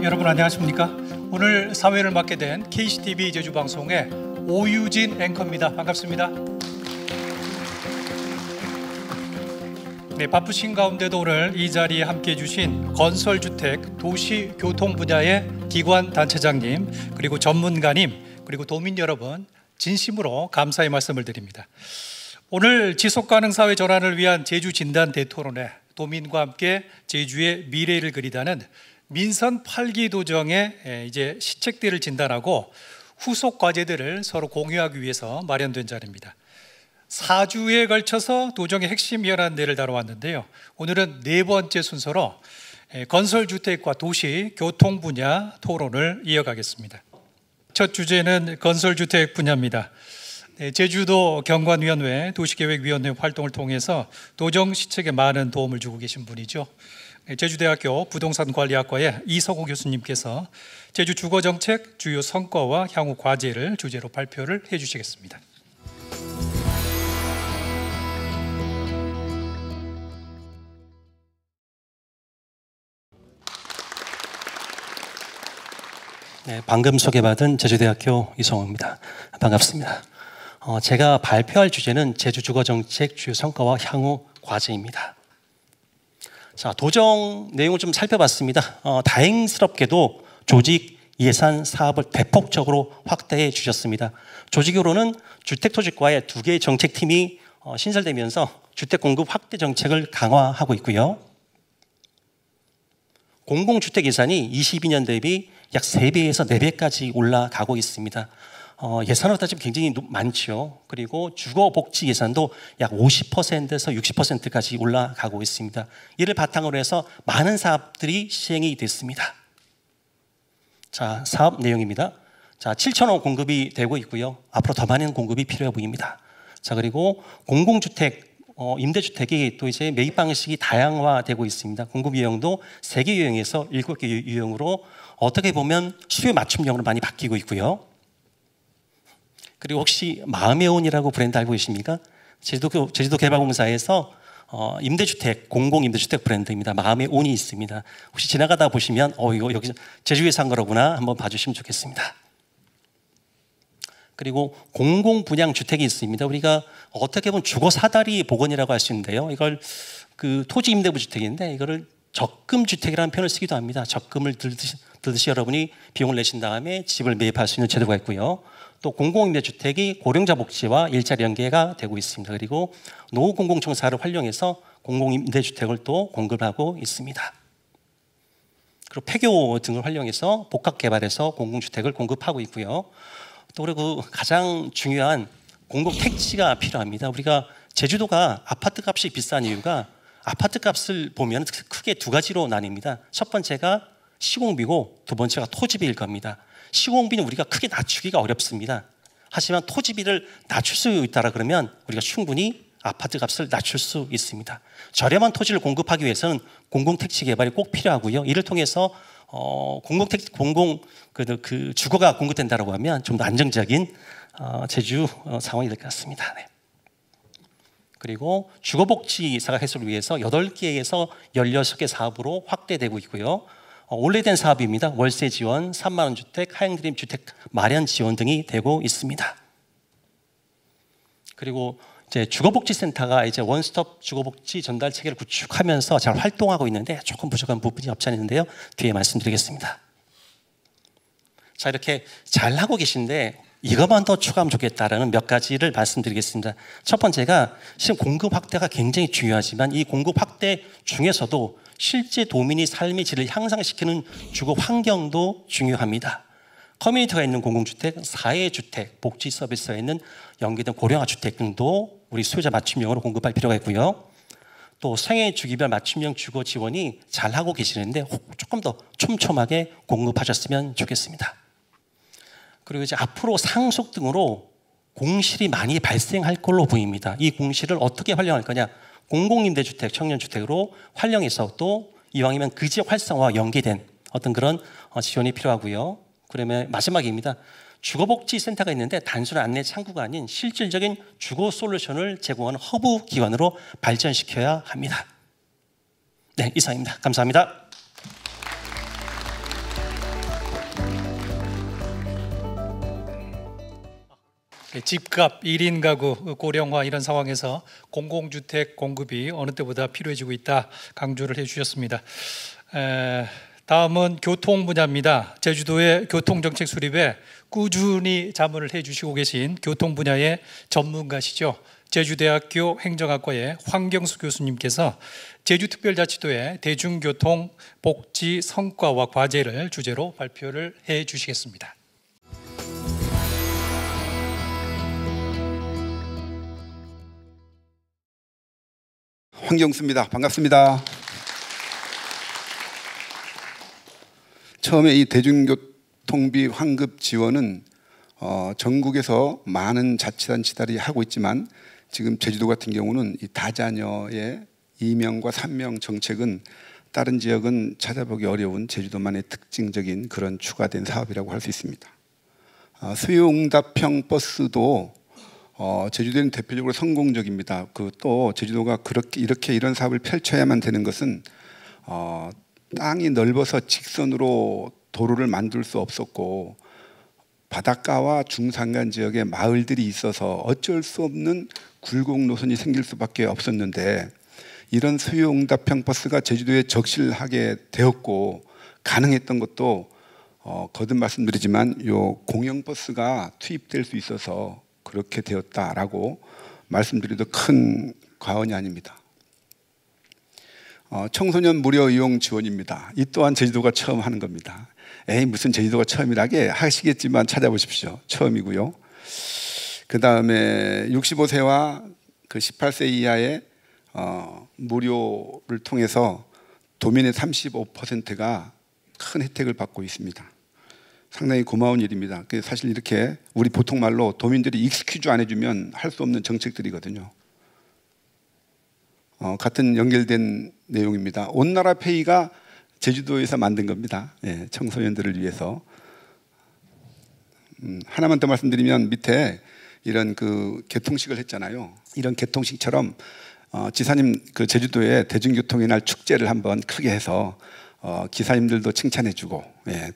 여러분 안녕하십니까? 오늘 사회를 맡게 된 KCTV 제주방송의 오유진 앵커입니다. 반갑습니다. 네, 바쁘신 가운데도 오늘 이 자리에 함께해 주신 건설주택, 도시교통 분야의 기관 단체장님, 그리고 전문가님, 그리고 도민 여러분 진심으로 감사의 말씀을 드립니다. 오늘 지속가능사회 전환을 위한 제주 진단 대토론회, 도민과 함께 제주의 미래를 그리다는 민선 8기 도정의 이제 시책들을 진단하고 후속 과제들을 서로 공유하기 위해서 마련된 자리입니다. 4주에 걸쳐서 도정의 핵심 현안들을 다뤄왔는데요. 오늘은 네 번째 순서로 건설주택과 도시, 교통 분야 토론을 이어가겠습니다. 첫 주제는 건설주택 분야입니다. 제주도 경관위원회, 도시계획위원회 활동을 통해서 도정 시책에 많은 도움을 주고 계신 분이죠. 제주대학교 부동산관리학과의 이석호 교수님께서 제주 주거정책 주요 성과와 향후 과제를 주제로 발표를 해주시겠습니다. 네, 방금 소개받은 제주대학교 이성호입니다. 반갑습니다. 제가 발표할 주제는 제주 주거정책 주요 성과와 향후 과제입니다. 자, 도정 내용을 좀 살펴봤습니다. 다행스럽게도 조직, 예산, 사업을 대폭적으로 확대해 주셨습니다. 조직으로는 주택토지과의 2개의 정책팀이 신설되면서 주택 공급 확대 정책을 강화하고 있고요. 공공주택 예산이 22년 대비 약 3배에서 4배까지 올라가고 있습니다. 예산으로 따지면 굉장히 많죠. 그리고 주거복지 예산도 약 50%에서 60%까지 올라가고 있습니다. 이를 바탕으로 해서 많은 사업들이 시행이 됐습니다. 자, 사업 내용입니다. 자, 7,000호 공급이 되고 있고요. 앞으로 더 많은 공급이 필요해 보입니다. 자, 그리고 공공주택, 임대주택이 또 이제 매입 방식이 다양화되고 있습니다. 공급 유형도 3개 유형에서 7개 유형으로 어떻게 보면 수요 맞춤형으로 많이 바뀌고 있고요. 그리고 혹시 마음의 온이라고 브랜드 알고 계십니까? 제주도개발공사에서 임대주택, 공공임대주택 브랜드입니다. 마음의 온이 있습니다. 혹시 지나가다 보시면 이거 여기 제주에서 한 거로구나 한번 봐주시면 좋겠습니다. 그리고 공공분양주택이 있습니다. 우리가 어떻게 보면 주거사다리 복원이라고 할 수 있는데요. 이걸 그 토지임대부주택인데 이거를 적금주택이라는 표현을 쓰기도 합니다. 적금을 들듯이 여러분이 비용을 내신 다음에 집을 매입할 수 있는 제도가 있고요. 또 공공임대주택이 고령자 복지와 일자리 연계가 되고 있습니다. 그리고 노후공공청사를 활용해서 공공임대주택을 또 공급하고 있습니다. 그리고 폐교 등을 활용해서 복합개발해서 공공주택을 공급하고 있고요. 또 그리고 가장 중요한 공공택지가 필요합니다. 우리가 제주도가 아파트 값이 비싼 이유가 아파트 값을 보면 크게 2가지로 나뉩니다. 첫 번째가 시공비고 두 번째가 토지비일 겁니다. 시공비는 우리가 크게 낮추기가 어렵습니다. 하지만 토지비를 낮출 수 있다라 그러면 우리가 충분히 아파트 값을 낮출 수 있습니다. 저렴한 토지를 공급하기 위해서는 공공택지 개발이 꼭 필요하고요. 이를 통해서 주거가 공급된다고 하면 좀 더 안정적인 제주 상황이 될 것 같습니다. 네. 그리고 주거복지사가 해소를 위해서 8개에서 16개 사업으로 확대되고 있고요. 오래된 사업입니다. 월세 지원, 3만 원 주택, 하향드림 주택 마련 지원 등이 되고 있습니다. 그리고 이제 주거복지센터가 이제 원스톱 주거복지 전달 체계를 구축하면서 잘 활동하고 있는데 조금 부족한 부분이 없지 않은데요. 뒤에 말씀드리겠습니다. 자, 이렇게 잘 하고 계신데 이것만 더 추가하면 좋겠다라는 몇 가지를 말씀드리겠습니다. 첫 번째가 지금 공급 확대가 굉장히 중요하지만 이 공급 확대 중에서도 실제 도민이 삶의 질을 향상시키는 주거 환경도 중요합니다. 커뮤니티가 있는 공공주택, 사회주택, 복지 서비스가 있는 연계된 고령화 주택 등도 우리 수요자 맞춤형으로 공급할 필요가 있고요. 또 생애 주기별 맞춤형 주거 지원이 잘하고 계시는데 조금 더 촘촘하게 공급하셨으면 좋겠습니다. 그리고 이제 앞으로 상속 등으로 공실이 많이 발생할 걸로 보입니다. 이 공실을 어떻게 활용할 거냐? 공공임대주택, 청년주택으로 활용해서 또 이왕이면 그 지역 활성화와 연계된 어떤 그런 지원이 필요하고요. 그러면 마지막입니다. 주거복지센터가 있는데 단순한 안내 창구가 아닌 실질적인 주거 솔루션을 제공하는 허브 기관으로 발전시켜야 합니다. 네, 이상입니다. 감사합니다. 집값, 1인 가구 고령화 이런 상황에서 공공주택 공급이 어느 때보다 필요해지고 있다 강조를 해주셨습니다. 다음은 교통 분야입니다. 제주도의 교통정책 수립에 꾸준히 자문을 해주시고 계신 교통 분야의 전문가시죠. 제주대학교 행정학과의 황경수 교수님께서 제주특별자치도의 대중교통 복지 성과와 과제를 주제로 발표를 해 주시겠습니다. 황경수입니다. 반갑습니다. 처음에 이 대중교통비 환급 지원은 전국에서 많은 자치단체들이 하고 있지만 지금 제주도 같은 경우는 이 다자녀의 2명 3명 정책은 다른 지역은 찾아보기 어려운 제주도만의 특징적인 그런 추가된 사업이라고 할 수 있습니다. 수요응답형 버스도 제주도는 대표적으로 성공적입니다. 또 제주도가 이렇게 이런 사업을 펼쳐야만 되는 것은 땅이 넓어서 직선으로 도로를 만들 수 없었고 바닷가와 중산간 지역에 마을들이 있어서 어쩔 수 없는 굴곡 노선이 생길 수밖에 없었는데 이런 수요응답형 버스가 제주도에 적실하게 되었고 가능했던 것도 거듭 말씀드리지만 요 공영버스가 투입될 수 있어서 그렇게 되었다라고 말씀드려도 큰 과언이 아닙니다. 청소년 무료 이용 지원입니다. 이 또한 제주도가 처음 하는 겁니다. 무슨 제주도가 처음이라게 하시겠지만 찾아보십시오. 처음이고요. 그 다음에 65세와 그 18세 이하의 무료를 통해서 도민의 35%가 큰 혜택을 받고 있습니다. 상당히 고마운 일입니다. 사실 이렇게 우리 보통 말로 도민들이 익스큐즈 안 해주면 할 수 없는 정책들이거든요. 같은 연결된 내용입니다. 온나라 페이가 제주도에서 만든 겁니다. 청소년들을 위해서. 하나만 더 말씀드리면 밑에 이런 그 개통식을 했잖아요. 이런 개통식처럼 지사님 그 제주도에 대중교통의 날 축제를 한번 크게 해서 기사님들도 칭찬해주고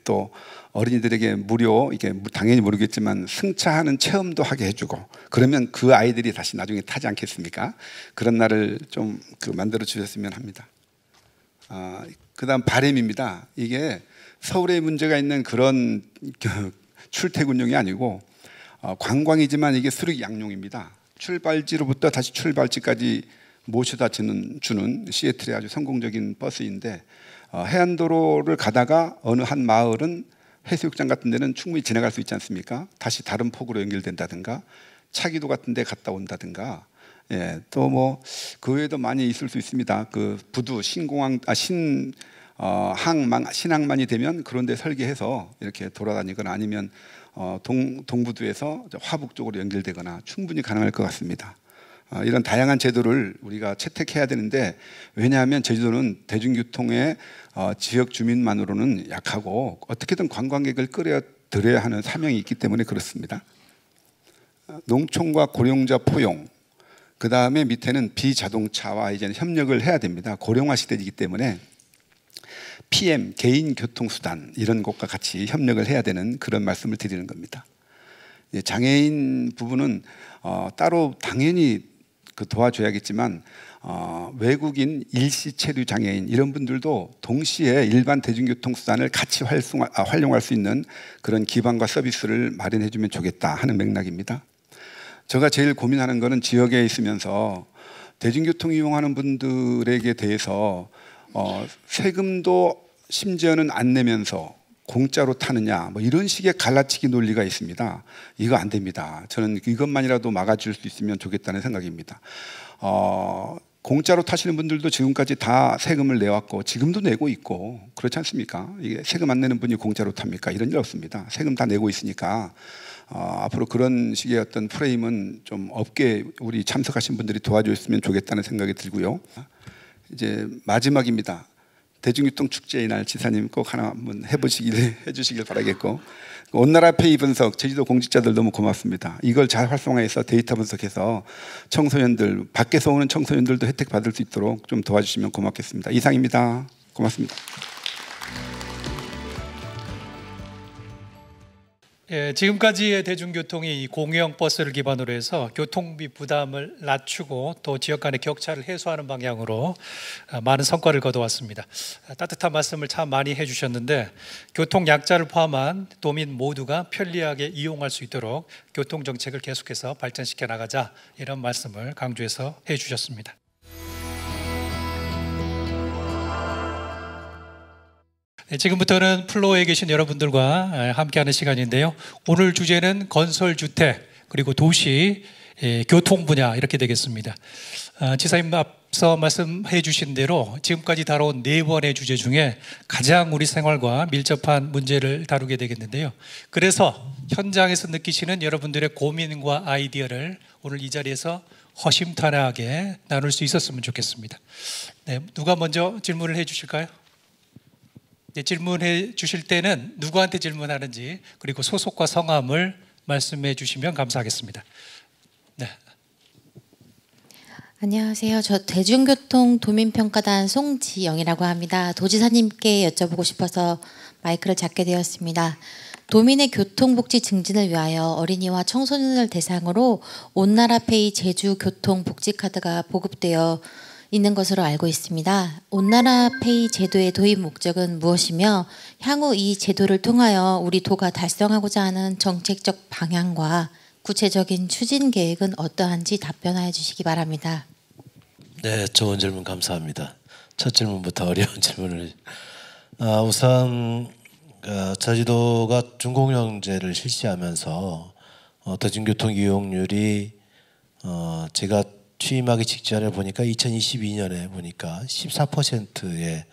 또 어린이들에게 무료 이게 당연히 모르겠지만 승차하는 체험도 하게 해주고 그러면 그 아이들이 다시 나중에 타지 않겠습니까? 그런 날을 좀 만들어 주셨으면 합니다. 그다음 바램입니다. 이게 서울에 문제가 있는 그런 출퇴근용이 아니고 관광이지만 이게 수륙 양용입니다. 출발지로부터 다시 출발지까지 모셔다 주는 시애틀의 아주 성공적인 버스인데 해안도로를 가다가 어느 한 마을은 해수욕장 같은 데는 충분히 지나갈 수 있지 않습니까? 다시 다른 폭으로 연결된다든가 차기도 같은 데 갔다 온다든가 또 뭐 그 외에도 많이 있을 수 있습니다. 그 부두 신항만이 되면 그런 데 설계해서 이렇게 돌아다니거나 아니면 동부두에서 화북 쪽으로 연결되거나 충분히 가능할 것 같습니다. 이런 다양한 제도를 우리가 채택해야 되는데 왜냐하면 제주도는 대중교통의 지역 주민만으로는 약하고 어떻게든 관광객을 끌어들여야 하는 사명이 있기 때문에 그렇습니다. 농촌과 고령자 포용, 그 다음에 밑에는 비자동차와 이제는 협력을 해야 됩니다. 고령화 시대이기 때문에 PM, 개인교통수단 이런 것과 같이 협력을 해야 되는 그런 말씀을 드리는 겁니다. 장애인 부분은 따로 당연히 도와줘야겠지만 외국인 일시체류 장애인 이런 분들도 동시에 일반 대중교통수단을 같이 활용할 수 있는 그런 기반과 서비스를 마련해 주면 좋겠다 하는 맥락입니다. 제가 제일 고민하는 것은 지역에 있으면서 대중교통 이용하는 분들에게 대해서 세금도 심지어는 안 내면서 공짜로 타느냐 뭐 이런 식의 갈라치기 논리가 있습니다. 이거 안 됩니다. 저는 이것만이라도 막아줄 수 있으면 좋겠다는 생각입니다. 공짜로 타시는 분들도 지금까지 다 세금을 내왔고 지금도 내고 있고 그렇지 않습니까? 이게 세금 안 내는 분이 공짜로 탑니까? 이런 일 없습니다. 세금 다 내고 있으니까 앞으로 그런 식의 어떤 프레임은 좀 없게 우리 참석하신 분들이 도와주셨으면 좋겠다는 생각이 들고요. 이제 마지막입니다. 대중교통 축제의 날 지사님 꼭 하나 한번 해주시길 바라겠고 온나라 페이 분석 제주도 공직자들 너무 고맙습니다. 이걸 잘 활성화해서 데이터 분석해서 청소년들 밖에서 오는 청소년들도 혜택 받을 수 있도록 좀 도와주시면 고맙겠습니다. 이상입니다. 고맙습니다. 예, 지금까지의 대중교통이 이 공영 버스를 기반으로 해서 교통비 부담을 낮추고 또 지역 간의 격차를 해소하는 방향으로 많은 성과를 거둬왔습니다. 따뜻한 말씀을 참 많이 해주셨는데 교통 약자를 포함한 도민 모두가 편리하게 이용할 수 있도록 교통정책을 계속해서 발전시켜 나가자, 이런 말씀을 강조해서 해주셨습니다. 네, 지금부터는 플로어에 계신 여러분들과 함께하는 시간인데요. 오늘 주제는 건설주택 그리고 도시 교통 분야 이렇게 되겠습니다. 지사님 앞서 말씀해 주신 대로 지금까지 다뤄온 4번의 주제 중에 가장 우리 생활과 밀접한 문제를 다루게 되겠는데요. 그래서 현장에서 느끼시는 여러분들의 고민과 아이디어를 오늘 이 자리에서 허심탄회하게 나눌 수 있었으면 좋겠습니다. 네, 누가 먼저 질문을 해 주실까요? 네, 질문해 주실 때는 누구한테 질문하는지 그리고 소속과 성함을 말씀해 주시면 감사하겠습니다. 네. 안녕하세요. 저 대중교통 도민평가단 송지영이라고 합니다. 도지사님께 여쭤보고 싶어서 마이크를 잡게 되었습니다. 도민의 교통복지 증진을 위하여 어린이와 청소년을 대상으로 온나라페이 제주 교통복지카드가 보급되어 있는 것으로 알고 있습니다. 온나라페이 제도의 도입 목적은 무엇이며 향후 이 제도를 통하여 우리 도가 달성하고자 하는 정책적 방향과 구체적인 추진 계획은 어떠한지 답변하여 주시기 바랍니다. 네, 좋은 질문 감사합니다. 첫 질문부터 어려운 질문을. 우선 제주도가 준공영제를 실시하면서 대중교통 이용률이 제가 취임하기 직전에 보니까 2022년에 보니까 14%의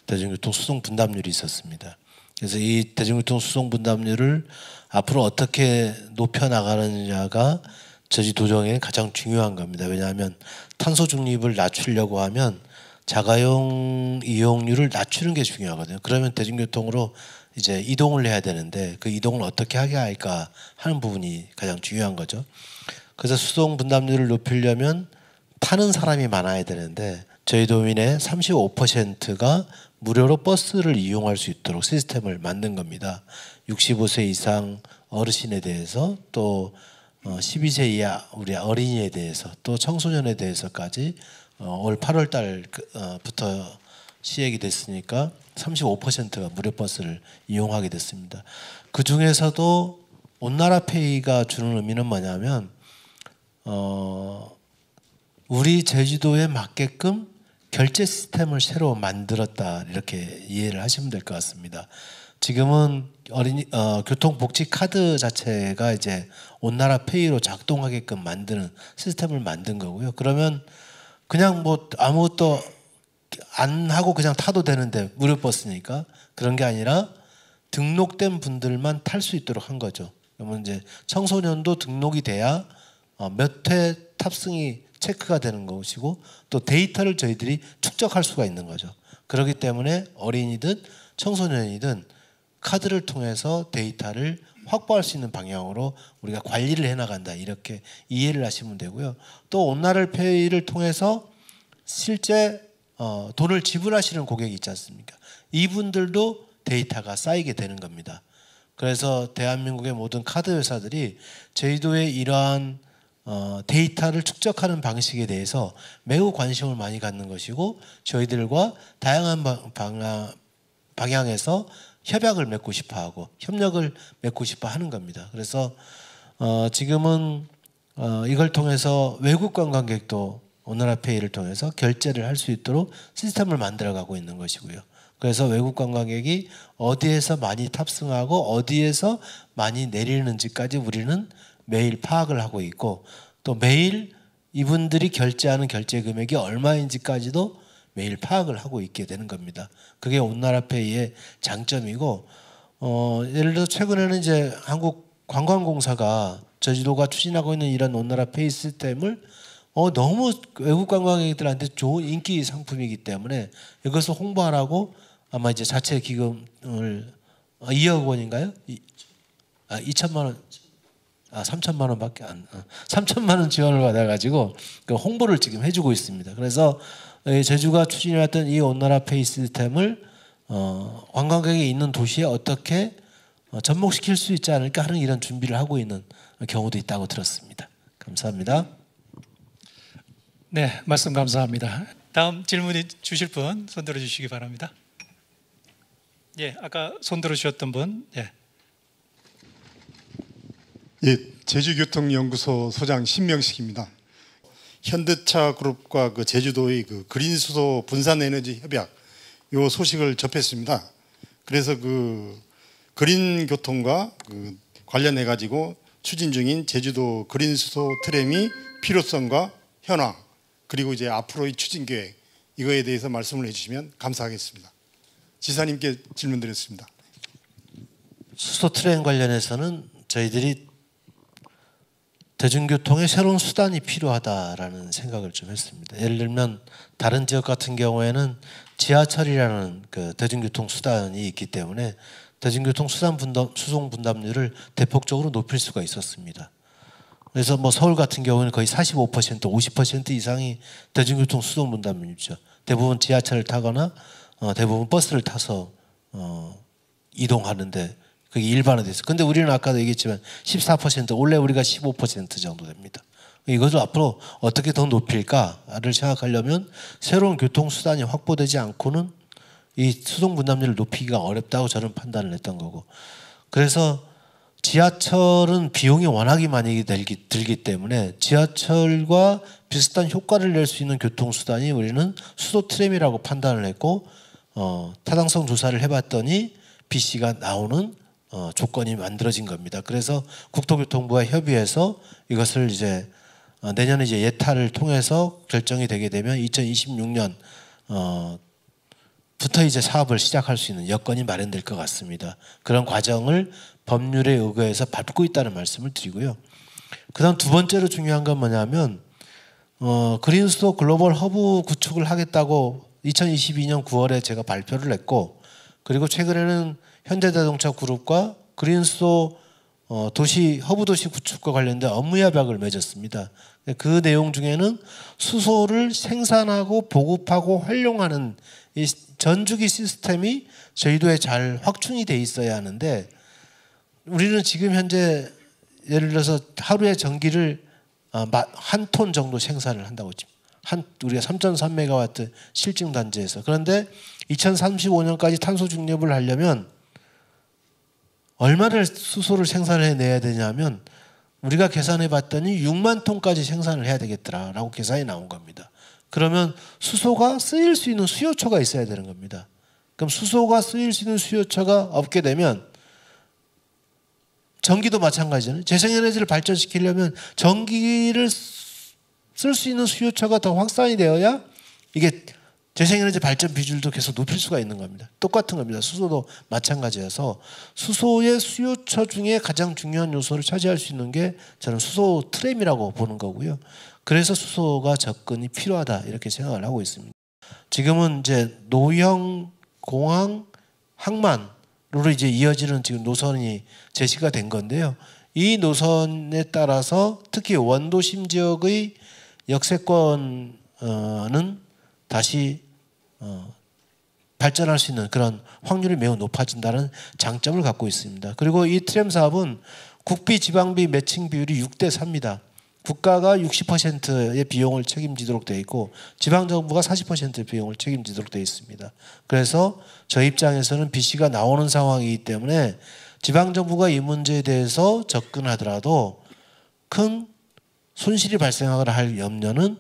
대중교통 수송 분담률이 있었습니다. 그래서 이 대중교통 수송 분담률을 앞으로 어떻게 높여 나가느냐가 제주도정의 가장 중요한 겁니다. 왜냐하면 탄소 중립을 낮추려고 하면 자가용 이용률을 낮추는 게 중요하거든요. 그러면 대중교통으로 이제 이동을 해야 되는데 그 이동을 어떻게 하게 할까 하는 부분이 가장 중요한 거죠. 그래서 수송 분담률을 높이려면 타는 사람이 많아야 되는데 저희 도민의 35%가 무료로 버스를 이용할 수 있도록 시스템을 만든 겁니다. 65세 이상 어르신에 대해서 또 12세 이하 우리 어린이에 대해서 또 청소년에 대해서까지 올 8월 달부터 시행이 됐으니까 35%가 무료 버스를 이용하게 됐습니다. 그 중에서도 온나라페이가 주는 의미는 뭐냐면 우리 제주도에 맞게끔 결제 시스템을 새로 만들었다, 이렇게 이해를 하시면 될 것 같습니다. 지금은 교통복지 카드 자체가 이제 온나라페이로 작동하게끔 만드는 시스템을 만든 거고요. 그러면 그냥 뭐 아무것도 안 하고 그냥 타도 되는데 무료 버스니까 그런 게 아니라 등록된 분들만 탈 수 있도록 한 거죠. 그러면 이제 청소년도 등록이 돼야 몇 회 탑승이 체크가 되는 것이고 또 데이터를 저희들이 축적할 수가 있는 거죠. 그렇기 때문에 어린이든 청소년이든 카드를 통해서 데이터를 확보할 수 있는 방향으로 우리가 관리를 해나간다, 이렇게 이해를 하시면 되고요. 또 온나라페이를 통해서 실제 돈을 지불하시는 고객이 있지 않습니까? 이분들도 데이터가 쌓이게 되는 겁니다. 그래서 대한민국의 모든 카드 회사들이 제주도의 이러한 데이터를 축적하는 방식에 대해서 매우 관심을 많이 갖는 것이고 저희들과 다양한 방향에서 협약을 맺고 싶어하고 협력을 맺고 싶어 하는 겁니다. 그래서 지금은 이걸 통해서 외국 관광객도 온나라페이를 통해서 결제를 할 수 있도록 시스템을 만들어가고 있는 것이고요. 그래서 외국 관광객이 어디에서 많이 탑승하고 어디에서 많이 내리는지까지 우리는 매일 파악을 하고 있고 또 매일 이분들이 결제하는 결제 금액이 얼마인지까지도 매일 파악을 하고 있게 되는 겁니다. 그게 온나라페이의 장점이고 예를 들어 최근에는 이제 한국관광공사가 제주도가 추진하고 있는 이런 온나라페이 시스템을 너무 외국 관광객들한테 좋은 인기 상품이기 때문에 이것을 홍보하라고 아마 이제 자체 기금을 2억 원인가요? 2천만 원, 3천만 원밖에 안, 3천만 원 지원을 받아가지고 그 홍보를 지금 해주고 있습니다. 그래서 제주가 추진해왔던 이 온나라페이 시스템을 관광객이 있는 도시에 어떻게 접목시킬 수 있지 않을까 하는 이런 준비를 하고 있는 경우도 있다고 들었습니다. 감사합니다. 네, 말씀 감사합니다. 다음 질문 주실 분 손 들어 주시기 바랍니다. 예, 아까 손 들어 주셨던 분. 예. 예, 제주교통연구소 소장 신명식입니다. 현대차 그룹과 그 제주도의 그 그린수소 분산에너지 협약 요 소식을 접했습니다. 그래서 그 그린교통과 그 관련해 가지고 추진 중인 제주도 그린수소 트램이 필요성과 현황 그리고 이제 앞으로의 추진 계획 이거에 대해서 말씀을 해주시면 감사하겠습니다. 지사님께 질문드렸습니다. 수소 트램 관련해서는 저희들이 대중교통의 새로운 수단이 필요하다라는 생각을 좀 했습니다. 예를 들면 다른 지역 같은 경우에는 지하철이라는 그 대중교통 수단이 있기 때문에 대중교통 수송 분담률을 대폭적으로 높일 수가 있었습니다. 그래서 뭐 서울 같은 경우는 거의 45%, 50% 이상이 대중교통 수송 분담률이죠. 대부분 지하철을 타거나 대부분 버스를 타서 이동하는데 그게 일반화돼서. 근데 우리는 아까도 얘기했지만 14%, 원래 우리가 15% 정도 됩니다. 이것을 앞으로 어떻게 더 높일까를 생각하려면 새로운 교통수단이 확보되지 않고는 이 수송 분담률을 높이기가 어렵다고 저는 판단을 했던 거고. 그래서 지하철은 비용이 워낙에 많이 들기 때문에 지하철과 비슷한 효과를 낼 수 있는 교통수단이 우리는 수소 트램이라고 판단을 했고 타당성 조사를 해봤더니 BC가 나오는 조건이 만들어진 겁니다. 그래서 국토교통부와 협의해서 이것을 이제 내년에 이제 예타를 통해서 결정이 되게 되면 2026년 부터 이제 사업을 시작할 수 있는 여건이 마련될 것 같습니다. 그런 과정을 법률에 의거해서 밟고 있다는 말씀을 드리고요. 그다음 두 번째로 중요한 건 뭐냐면 그린수소 글로벌 허브 구축을 하겠다고 2022년 9월에 제가 발표를 했고, 그리고 최근에는 현대자동차 그룹과 그린수소 도시 허브 도시 구축과 관련된 업무 협약을 맺었습니다. 그 내용 중에는 수소를 생산하고 보급하고 활용하는 이 전주기 시스템이 저희도에 잘 확충이 돼 있어야 하는데, 우리는 지금 현재 예를 들어서 하루에 전기를 한 톤 정도 생산을 한다고 지금 우리가 3.3메가와트 실증 단지에서. 그런데 2035년까지 탄소 중립을 하려면 얼마를 수소를 생산해내야 되냐면 우리가 계산해 봤더니 6만 톤까지 생산을 해야 되겠더라라고 계산이 나온 겁니다. 그러면 수소가 쓰일 수 있는 수요처가 있어야 되는 겁니다. 그럼 수소가 쓰일 수 있는 수요처가 없게 되면 전기도 마찬가지잖아요. 재생에너지를 발전시키려면 전기를 쓸 수 있는 수요처가 더 확산이 되어야 이게 재생에너지 발전 비율도 계속 높일 수가 있는 겁니다. 똑같은 겁니다. 수소도 마찬가지여서 수소의 수요처 중에 가장 중요한 요소를 차지할 수 있는 게 저는 수소 트램이라고 보는 거고요. 그래서 수소가 접근이 필요하다 이렇게 생각을 하고 있습니다. 지금은 이제 노형, 공항, 항만으로 이제 이어지는 지금 노선이 제시가 된 건데요. 이 노선에 따라서 특히 원도심 지역의 역세권은 다시 발전할 수 있는 그런 확률이 매우 높아진다는 장점을 갖고 있습니다. 그리고 이 트램 사업은 국비 지방비 매칭 비율이 6대 4입니다. 국가가 60%의 비용을 책임지도록 되어 있고 지방정부가 40%의 비용을 책임지도록 되어 있습니다. 그래서 저희 입장에서는 BC가 나오는 상황이기 때문에 지방정부가 이 문제에 대해서 접근하더라도 큰 손실이 발생하거나 할 염려는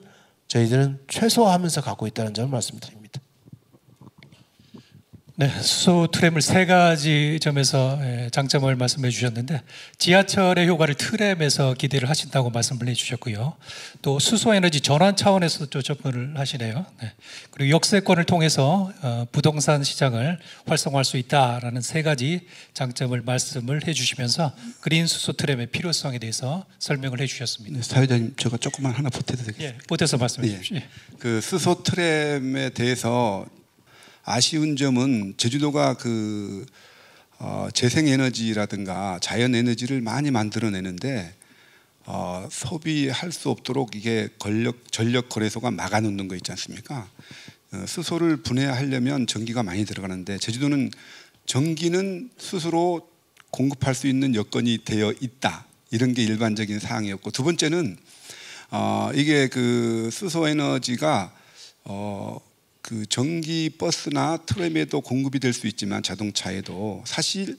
저희들은 최소화하면서 갖고 있다는 점을 말씀드립니다. 네, 수소 트램을 세 가지 점에서 장점을 말씀해 주셨는데 지하철의 효과를 트램에서 기대를 하신다고 말씀을 해주셨고요. 또 수소 에너지 전환 차원에서 또 접근을 하시네요. 네. 그리고 역세권을 통해서 부동산 시장을 활성화할 수 있다라는 세 가지 장점을 말씀을 해주시면서 그린 수소 트램의 필요성에 대해서 설명을 해주셨습니다. 네, 사회자님 제가 조금만 하나 보태도 되겠습니까? 예, 보태서 말씀해 주십시오. 예. 그 수소 트램에 대해서 아쉬운 점은 제주도가 그 재생에너지라든가 자연에너지를 많이 만들어내는데 소비할 수 없도록 이게 전력 거래소가 막아놓는 거 있지 않습니까? 수소를 분해하려면 전기가 많이 들어가는데 제주도는 전기는 스스로 공급할 수 있는 여건이 되어 있다. 이런 게 일반적인 사항이었고, 두 번째는 이게 그 수소 에너지가 그 전기 버스나 트램에도 공급이 될 수 있지만 자동차에도 사실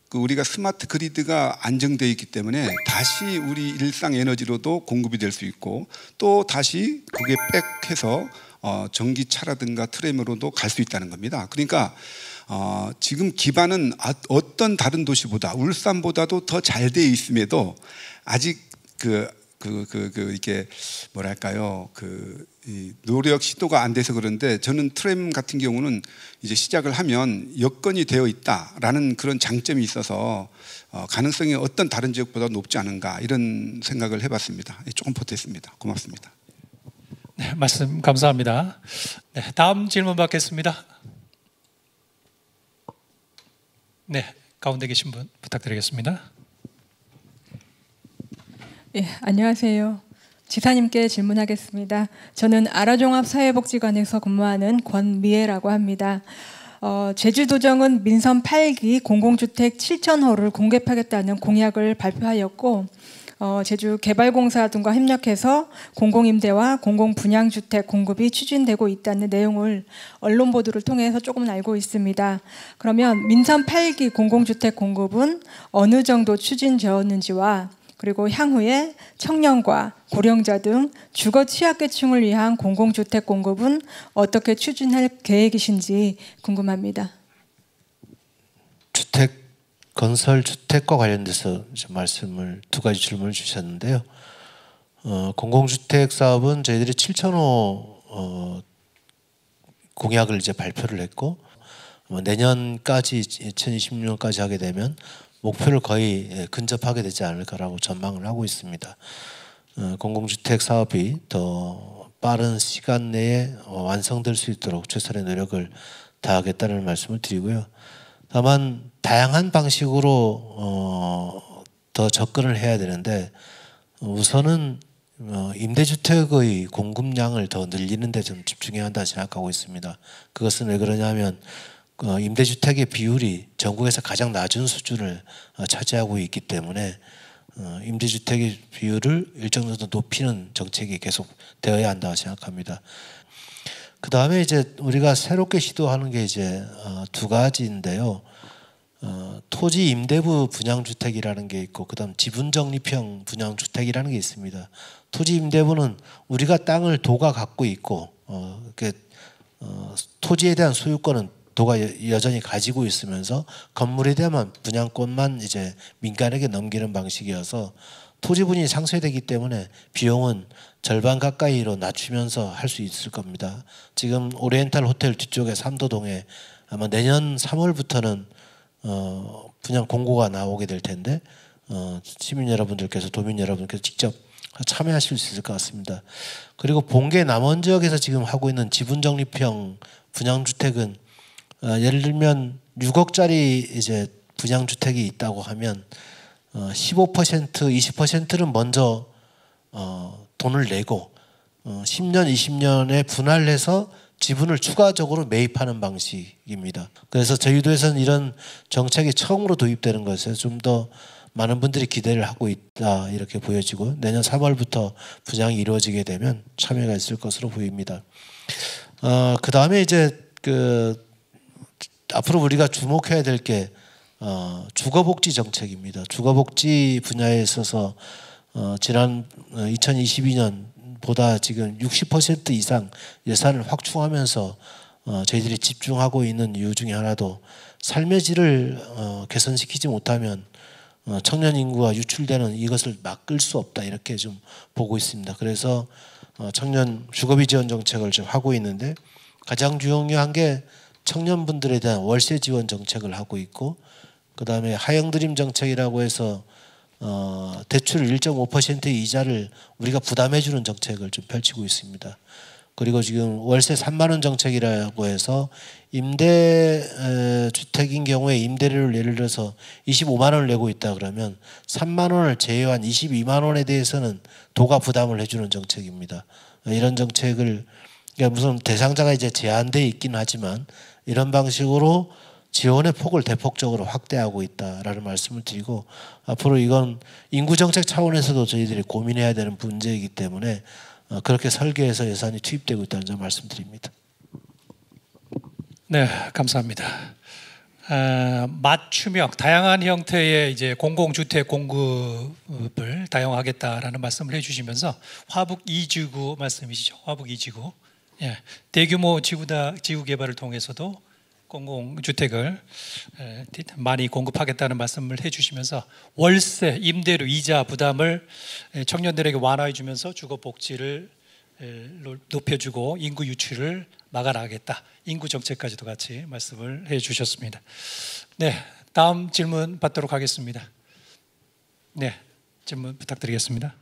그 우리가 스마트 그리드가 안정되어 있기 때문에 다시 우리 일상 에너지로도 공급이 될 수 있고, 또 다시 그게 백해서 전기차라든가 트램으로도 갈 수 있다는 겁니다. 그러니까 지금 기반은 어떤 다른 도시보다, 울산보다도 더 잘 되어 있음에도 아직 이게 뭐랄까요, 이 노력 시도가 안 돼서 그런데, 저는 트램 같은 경우는 이제 시작을 하면 여건이 되어 있다라는 그런 장점이 있어서 가능성이 어떤 다른 지역보다 높지 않은가, 이런 생각을 해봤습니다. 조금 보탰습니다. 고맙습니다. 네, 말씀 감사합니다. 네, 다음 질문 받겠습니다. 네, 가운데 계신 분 부탁드리겠습니다. 예, 안녕하세요. 지사님께 질문하겠습니다. 저는 아라종합사회복지관에서 근무하는 권미애라고 합니다. 제주도정은 민선 8기 공공주택 7,000호를 공급하겠다는 공약을 발표하였고, 제주개발공사 등과 협력해서 공공임대와 공공분양주택 공급이 추진되고 있다는 내용을 언론 보도를 통해서 조금은 알고 있습니다. 그러면 민선 8기 공공주택 공급은 어느 정도 추진되었는지와, 그리고 향후에 청년과 고령자 등 주거 취약계층을 위한 공공주택 공급은 어떻게 추진할 계획이신지 궁금합니다. 건설 주택과 관련돼서 말씀을 두 가지 질문을 주셨는데요. 공공주택 사업은 저희들이 7,000호 공약을 이제 발표를 했고, 내년까지 2026년까지 하게 되면 목표를 거의 근접하게 되지 않을까라고 전망을 하고 있습니다. 공공주택 사업이 더 빠른 시간 내에 완성될 수 있도록 최선의 노력을 다하겠다는 말씀을 드리고요. 다만 다양한 방식으로 더 접근을 해야 되는데, 우선은 임대주택의 공급량을 더 늘리는 데 좀 집중해야 한다 생각하고 있습니다. 그것은 왜 그러냐면 임대주택의 비율이 전국에서 가장 낮은 수준을 차지하고 있기 때문에 임대주택의 비율을 일정 정도 높이는 정책이 계속 되어야 한다고 생각합니다. 그 다음에 이제 우리가 새롭게 시도하는 게 이제 두 가지인데요. 토지 임대부 분양주택이라는 게 있고, 그다음 지분적립형 분양주택이라는 게 있습니다. 토지 임대부는 우리가 땅을 도가 갖고 있고, 토지에 대한 소유권은 도가 여전히 가지고 있으면서 건물에 대한 분양권만 이제 민간에게 넘기는 방식이어서 토지분이 상쇄되기 때문에 비용은 절반 가까이로 낮추면서 할 수 있을 겁니다. 지금 오리엔탈 호텔 뒤쪽에 삼도동에 아마 내년 3월부터는 분양 공고가 나오게 될 텐데, 시민 여러분들께서, 도민 여러분께서 직접 참여하실 수 있을 것 같습니다. 그리고 본계 남원 지역에서 지금 하고 있는 지분적립형 분양주택은 예를 들면 6억짜리 이제 분양주택이 있다고 하면 15%, 20%는 먼저 돈을 내고 10년, 20년에 분할해서 지분을 추가적으로 매입하는 방식입니다. 그래서 저희도에서는 이런 정책이 처음으로 도입되는 것에 좀 더 많은 분들이 기대를 하고 있다, 이렇게 보여지고, 내년 3월부터 분양이 이루어지게 되면 참여가 있을 것으로 보입니다. 그 다음에 이제 앞으로 우리가 주목해야 될 게 주거복지 정책입니다. 주거복지 분야에 있어서 지난 2022년보다 지금 60% 이상 예산을 확충하면서 저희들이 집중하고 있는 이유 중에 하나도, 삶의 질을 개선시키지 못하면 청년 인구가 유출되는 이것을 막을 수 없다, 이렇게 좀 보고 있습니다. 그래서 청년 주거비 지원 정책을 좀 하고 있는데, 가장 중요한 게 청년분들에 대한 월세 지원 정책을 하고 있고, 그 다음에 하영드림 정책이라고 해서 대출 1.5%의 이자를 우리가 부담해주는 정책을 좀 펼치고 있습니다. 그리고 지금 월세 3만 원 정책이라고 해서 임대주택인 경우에 임대료를 예를 들어서 25만 원을 내고 있다 그러면 3만 원을 제외한 22만 원에 대해서는 도가 부담을 해주는 정책입니다. 이런 정책을, 그러니까 무슨 대상자가 이제 제한되어 있긴 하지만 이런 방식으로 지원의 폭을 대폭적으로 확대하고 있다라는 말씀을 드리고, 앞으로 이건 인구 정책 차원에서도 저희들이 고민해야 되는 문제이기 때문에 그렇게 설계해서 예산이 투입되고 있다는 점 말씀드립니다. 네, 감사합니다. 맞춤형 다양한 형태의 이제 공공주택 공급을 다양화하겠다라는 말씀을 해주시면서 화북 2지구 말씀이시죠? 화북 2지구. 예, 대규모 지구 개발을 통해서도 공공주택을 많이 공급하겠다는 말씀을 해주시면서 월세, 임대료, 이자 부담을 청년들에게 완화해 주면서 주거 복지를 높여주고 인구 유출을 막아나가겠다. 인구 정책까지도 같이 말씀을 해주셨습니다. 네, 다음 질문 받도록 하겠습니다. 네, 질문 부탁드리겠습니다.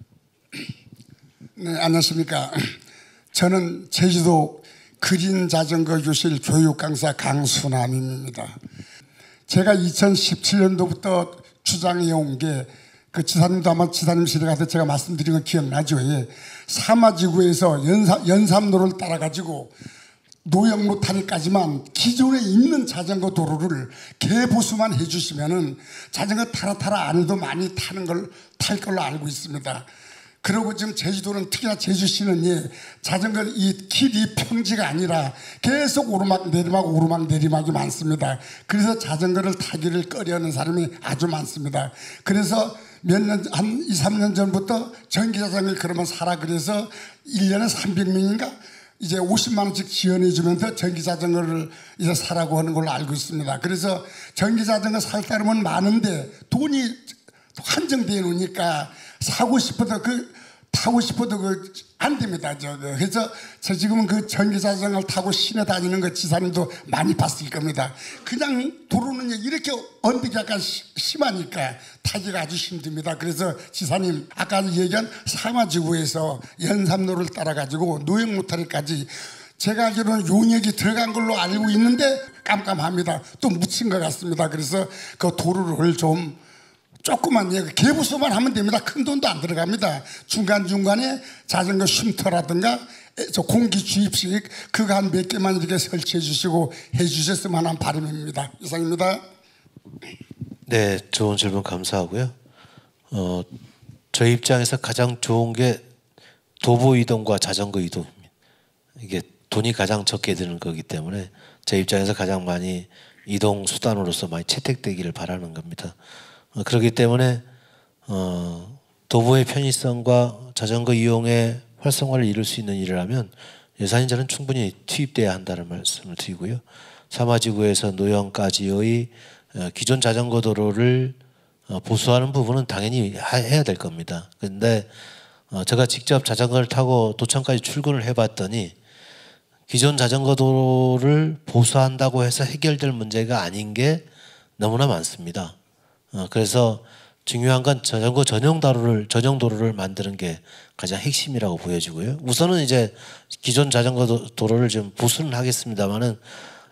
네, 안녕하십니까. 저는 제주도 그린 자전거 교실 교육 강사 강수남입니다. 제가 2017년도부터 주장해 온 게 그 지사님도 아마 지사님실에 가서 제가 말씀드린 거 기억나죠? 예. 사마지구에서 연삼로를 따라가지고 노영로타리까지만 기존에 있는 자전거 도로를 개보수만 해주시면은 자전거 타라 안 해도 많이 탈 걸로 알고 있습니다. 그리고 지금 제주도는 특히나 제주시는 예, 자전거 이 길이 평지가 아니라 계속 오르막 내리막이 많습니다. 그래서 자전거를 타기를 꺼려하는 사람이 아주 많습니다. 그래서 한 2, 3년 전부터 전기자전거를 그러면 사라 그래서 1년에 300명인가 이제 50만 원씩 지원해 주면서 전기자전거를 이제 사라고 하는 걸로 알고 있습니다. 그래서 전기자전거 살 사람은 많은데 돈이 한정되어 놓으니까 사고 싶어도 타고 싶어도 안 됩니다. 그래서 저 지금은 그 전기자전거를 타고 시내 다니는 거 지사님도 많이 봤을 겁니다. 그냥 도로는 이렇게 언덕이 약간 심하니까 타기가 아주 힘듭니다. 그래서 지사님 아까 얘기한 사마지구에서 연삼로를 따라가지고 노영로타리까지 제가 알기로는 용역이 들어간 걸로 알고 있는데 깜깜합니다. 또 묻힌 것 같습니다. 그래서 그 도로를 좀 조그만 개부수만 하면 됩니다. 큰 돈도 안 들어갑니다. 중간중간에 자전거 쉼터라든가 저 공기 주입식 그거 한 몇 개만 이렇게 설치해 주시고 해 주셨으면 하는 바람입니다. 이상입니다. 네, 좋은 질문 감사하고요. 저희 입장에서 가장 좋은 게 도보 이동과 자전거 이동입니다. 이게 돈이 가장 적게 드는 거기 때문에 제 입장에서 가장 많이 이동 수단으로서 많이 채택되기를 바라는 겁니다. 그렇기 때문에 도보의 편의성과 자전거 이용의 활성화를 이룰 수 있는 일을 하면 예산이 저는 충분히 투입돼야 한다는 말씀을 드리고요. 사마지구에서 노영까지의 기존 자전거 도로를 보수하는 부분은 당연히 해야 될 겁니다. 그런데 제가 직접 자전거를 타고 도청까지 출근을 해봤더니 기존 자전거 도로를 보수한다고 해서 해결될 문제가 아닌 게 너무나 많습니다. 그래서 중요한 건 자전거 전용 도로를 만드는 게 가장 핵심이라고 보여지고요. 우선은 이제 기존 자전거 도로를 좀 보수는 하겠습니다만은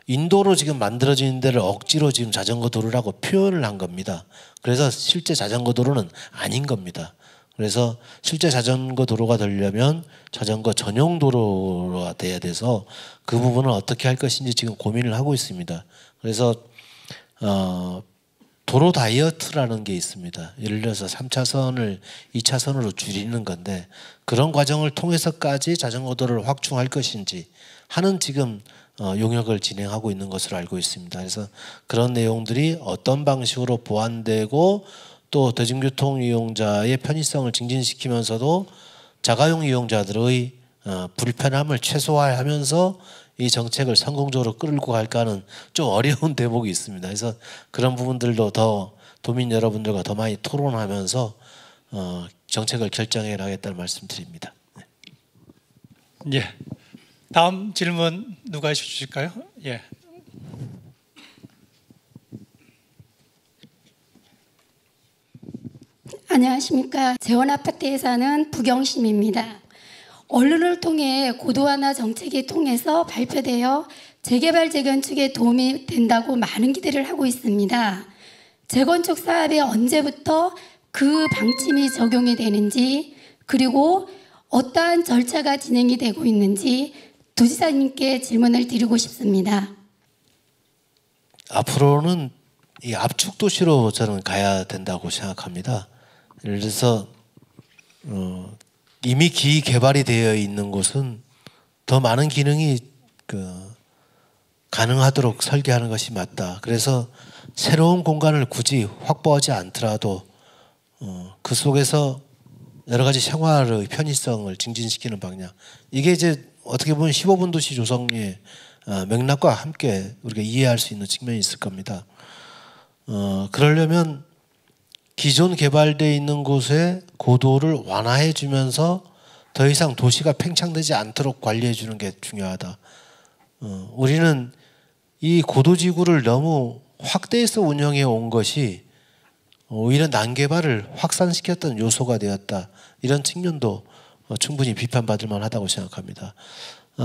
인도로 지금 만들어진 데를 억지로 지금 자전거 도로라고 표현을 한 겁니다. 그래서 실제 자전거 도로는 아닌 겁니다. 그래서 실제 자전거 도로가 되려면 자전거 전용 도로가 돼야 돼서 그 부분을 어떻게 할 것인지 지금 고민을 하고 있습니다. 그래서 도로 다이어트라는 게 있습니다. 예를 들어서 3차선을 2차선으로 줄이는 건데 그런 과정을 통해서까지 자전거 도로를 확충할 것인지 하는 지금 용역을 진행하고 있는 것으로 알고 있습니다. 그래서 그런 내용들이 어떤 방식으로 보완되고 또 대중교통 이용자의 편의성을 증진시키면서도 자가용 이용자들의 불편함을 최소화하면서 이 정책을 성공적으로 끌고 갈까는 좀 어려운 대목이 있습니다. 그래서 그런 부분들도 더 도민 여러분들과 더 많이 토론하면서 정책을 결정해 나가겠다는 말씀드립니다. 예. 다음 질문 누가 해주실까요? 예. 안녕하십니까. 재원아파트에 사는 부경심입니다. 언론을 통해 고도화나 정책이 통해서 발표되어 재개발 재건축에 도움이 된다고 많은 기대를 하고 있습니다. 재건축 사업에 언제부터 그 방침이 적용이 되는지 그리고 어떠한 절차가 진행이 되고 있는지 도지사님께 질문을 드리고 싶습니다. 앞으로는 이 압축 도시로 저는 가야 된다고 생각합니다. 예를 들어서 이미 기개발이 되어 있는 곳은 더 많은 기능이 가능하도록 설계하는 것이 맞다. 그래서 새로운 공간을 굳이 확보하지 않더라도 그 속에서 여러 가지 생활의 편의성을 증진시키는 방향. 이게 이제 어떻게 보면 15분 도시 조성의 맥락과 함께 우리가 이해할 수 있는 측면이 있을 겁니다. 그러려면 기존 개발되어 있는 곳의 고도를 완화해 주면서 더 이상 도시가 팽창되지 않도록 관리해 주는 게 중요하다. 우리는 이 고도지구를 너무 확대해서 운영해 온 것이 오히려 난개발을 확산시켰던 요소가 되었다. 이런 측면도 충분히 비판받을 만하다고 생각합니다.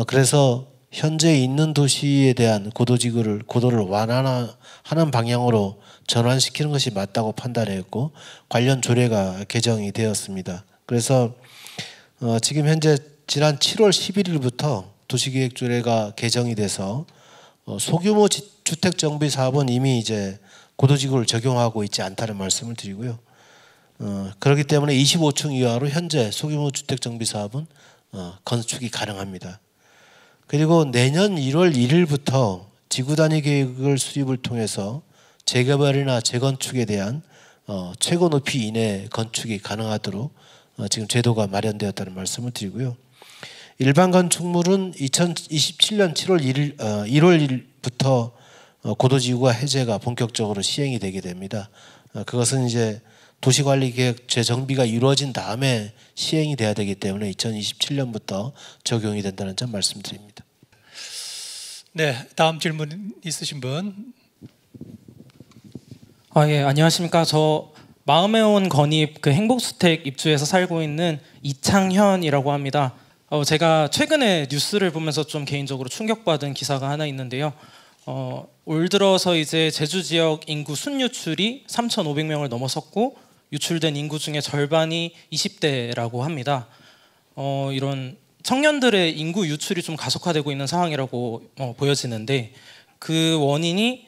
그래서 현재 있는 도시에 대한 고도를 완화하는 방향으로 전환시키는 것이 맞다고 판단했고 관련 조례가 개정이 되었습니다. 그래서 지금 현재 지난 7월 11일부터 도시계획조례가 개정이 돼서 소규모 주택 정비 사업은 이미 이제 고도지구를 적용하고 있지 않다는 말씀을 드리고요. 그렇기 때문에 25층 이하로 현재 소규모 주택 정비 사업은 건축이 가능합니다. 그리고 내년 1월 1일부터 지구 단위 계획을 수립을 통해서 재개발이나 재건축에 대한 최고 높이 이내 건축이 가능하도록 지금 제도가 마련되었다는 말씀을 드리고요. 일반 건축물은 2027년 1월 1일부터 고도지구가 해제가 본격적으로 시행이 되게 됩니다. 그것은 이제 도시관리계획 재정비가 이루어진 다음에 시행이 돼야 되기 때문에 2027년부터 적용이 된다는 점 말씀드립니다. 네, 다음 질문 있으신 분. 예, 안녕하십니까. 저 마음에 온 건입 행복주택 입주해서 살고 있는 이창현이라고 합니다. 제가 최근에 뉴스를 보면서 좀 개인적으로 충격받은 기사가 하나 있는데요. 올 들어서 이제 제주 지역 인구 순유출이 3,500명을 넘어섰고 유출된 인구 중에 절반이 20대라고 합니다. 이런 청년들의 인구 유출이 좀 가속화되고 있는 상황이라고 보여지는데 그 원인이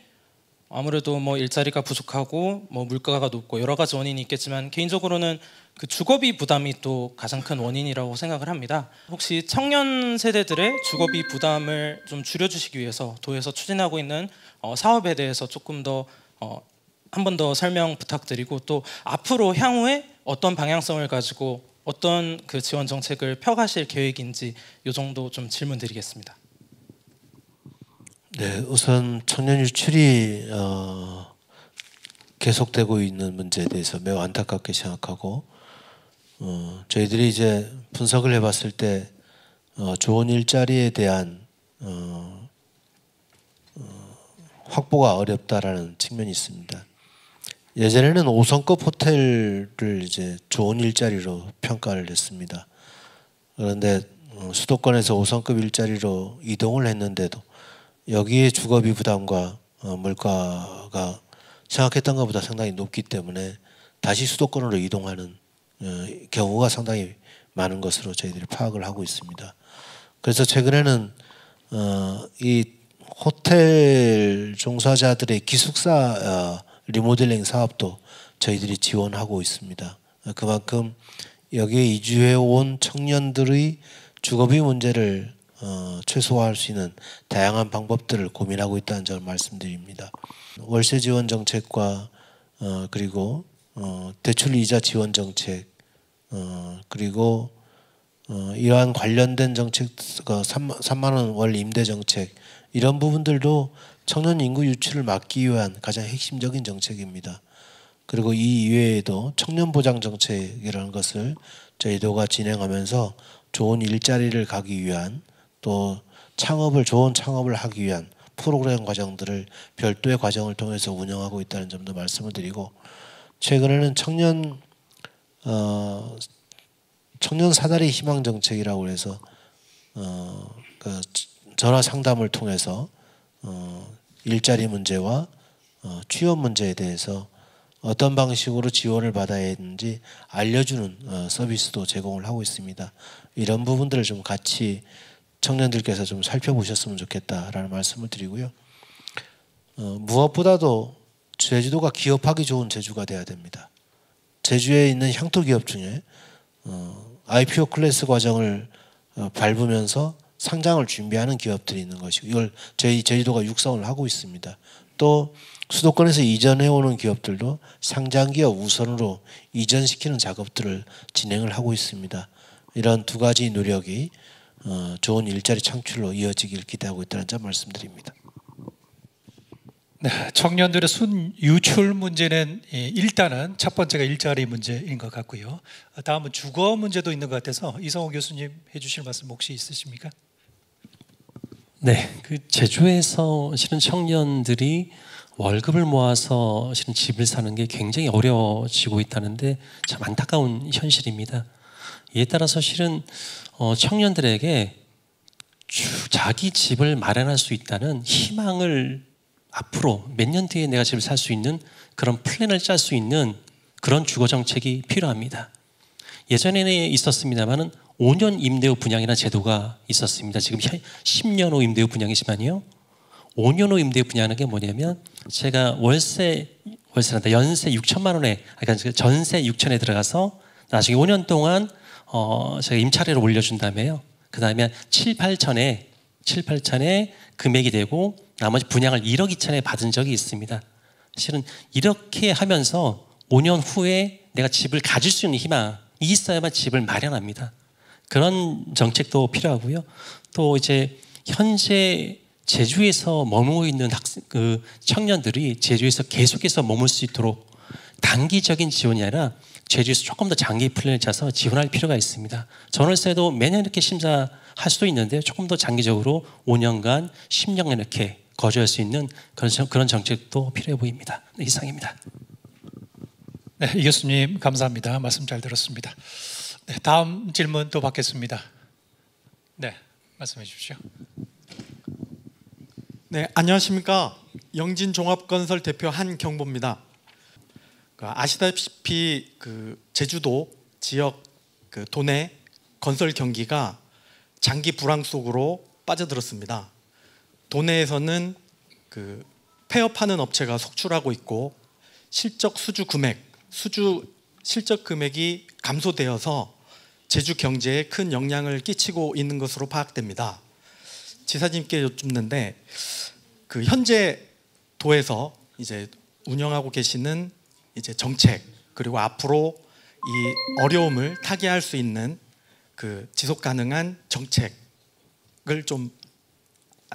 아무래도 일자리가 부족하고 물가가 높고 여러 가지 원인이 있겠지만 개인적으로는 그 주거비 부담이 또 가장 큰 원인이라고 생각을 합니다. 혹시 청년 세대들의 주거비 부담을 좀 줄여주시기 위해서 도에서 추진하고 있는 사업에 대해서 조금 더 한 번 더 설명 부탁드리고 또 앞으로 향후에 어떤 방향성을 가지고 어떤 그 지원 정책을 펴가실 계획인지 이 정도 좀 질문드리겠습니다. 네, 우선 청년 유출이 계속되고 있는 문제에 대해서 매우 안타깝게 생각하고 저희들이 이제 분석을 해봤을 때 좋은 일자리에 대한 확보가 어렵다라는 측면이 있습니다. 예전에는 5성급 호텔을 이제 좋은 일자리로 평가를 했습니다. 그런데 수도권에서 5성급 일자리로 이동을 했는데도 여기에 주거비 부담과 물가가 생각했던 것보다 상당히 높기 때문에 다시 수도권으로 이동하는 경우가 상당히 많은 것으로 저희들이 파악을 하고 있습니다. 그래서 최근에는 이 호텔 종사자들의 기숙사 리모델링 사업도 저희들이 지원하고 있습니다. 그만큼 여기에 이주해 온 청년들의 주거비 문제를 최소화할 수 있는 다양한 방법들을 고민하고 있다는 점을 말씀드립니다. 월세 지원 정책과 그리고 대출 이자 지원 정책 그리고 이러한 관련된 정책 3만 원 월 임대 정책 이런 부분들도 청년 인구 유출을 막기 위한 가장 핵심적인 정책입니다. 그리고 이 이외에도 청년 보장 정책이라는 것을 저희 도가 진행하면서 좋은 일자리를 가기 위한 또 좋은 창업을 하기 위한 프로그램 과정들을 별도의 과정을 통해서 운영하고 있다는 점도 말씀을 드리고 최근에는 청년 사다리 희망 정책이라고 해서 그 전화 상담을 통해서 일자리 문제와 취업 문제에 대해서 어떤 방식으로 지원을 받아야 하는지 알려주는 서비스도 제공을 하고 있습니다. 이런 부분들을 좀 같이 청년들께서 좀 살펴보셨으면 좋겠다라는 말씀을 드리고요. 무엇보다도 제주도가 기업하기 좋은 제주가 돼야 됩니다. 제주에 있는 향토 기업 중에 IPO 클래스 과정을 밟으면서 상장을 준비하는 기업들이 있는 것이고 이걸 저희 제주도가 육성을 하고 있습니다. 또 수도권에서 이전해 오는 기업들도 상장 기업 우선으로 이전시키는 작업들을 진행을 하고 있습니다. 이런 두 가지 노력이 좋은 일자리 창출로 이어지길 기대하고 있다는 점 말씀드립니다. 네, 청년들의 순 유출 문제는 일단은 첫 번째가 일자리 문제인 것 같고요. 다음은 주거 문제도 있는 것 같아서 이성호 교수님 해주실 말씀 혹시 있으십니까? 네, 그 제주에서 실은 청년들이 월급을 모아서 실은 집을 사는 게 굉장히 어려워지고 있다는데 참 안타까운 현실입니다. 이에 따라서 실은 청년들에게 자기 집을 마련할 수 있다는 희망을 앞으로 몇 년 뒤에 내가 집을 살 수 있는 그런 플랜을 짤 수 있는 그런 주거 정책이 필요합니다. 예전에는 있었습니다만은 5년 임대후 분양이라는 제도가 있었습니다. 지금 10년 후 임대후 분양이지만요. 5년 후 임대후 분양하는 게 뭐냐면 제가 연세 6천만 원에 그러니까 전세 6천에 들어가서 나중에 5년 동안 제가 임차료를 올려준 다음에요. 그 다음에 7, 8천에 금액이 되고 나머지 분양을 1억 2천에 받은 적이 있습니다. 실은 이렇게 하면서 5년 후에 내가 집을 가질 수 있는 희망이 있어야만 집을 마련합니다. 그런 정책도 필요하고요. 또 이제 현재 제주에서 머물고 있는 청년들이 제주에서 계속해서 머물 수 있도록 단기적인 지원이 아니라 제주에서 조금 더 장기 플랜을 짜서 지원할 필요가 있습니다. 전월세도 매년 이렇게 심사할 수도 있는데 조금 더 장기적으로 5년간 10년간 이렇게 거주할 수 있는 그런 정책도 필요해 보입니다. 네, 이상입니다. 네, 이 교수님 감사합니다. 말씀 잘 들었습니다. 네, 다음 질문 또 받겠습니다. 네, 말씀해 주십시오. 네, 안녕하십니까. 영진종합건설 대표 한경보입니다. 아시다시피 제주도 지역 도내 건설 경기가 장기 불황 속으로 빠져들었습니다. 도내에서는 폐업하는 업체가 속출하고 있고 실적 실적 금액이 감소되어서 제주 경제에 큰 영향을 끼치고 있는 것으로 파악됩니다. 지사님께 여쭙는데 현재 도에서 이제 운영하고 계시는 이제 정책 그리고 앞으로 이 어려움을 타개할 수 있는 지속 가능한 정책을 좀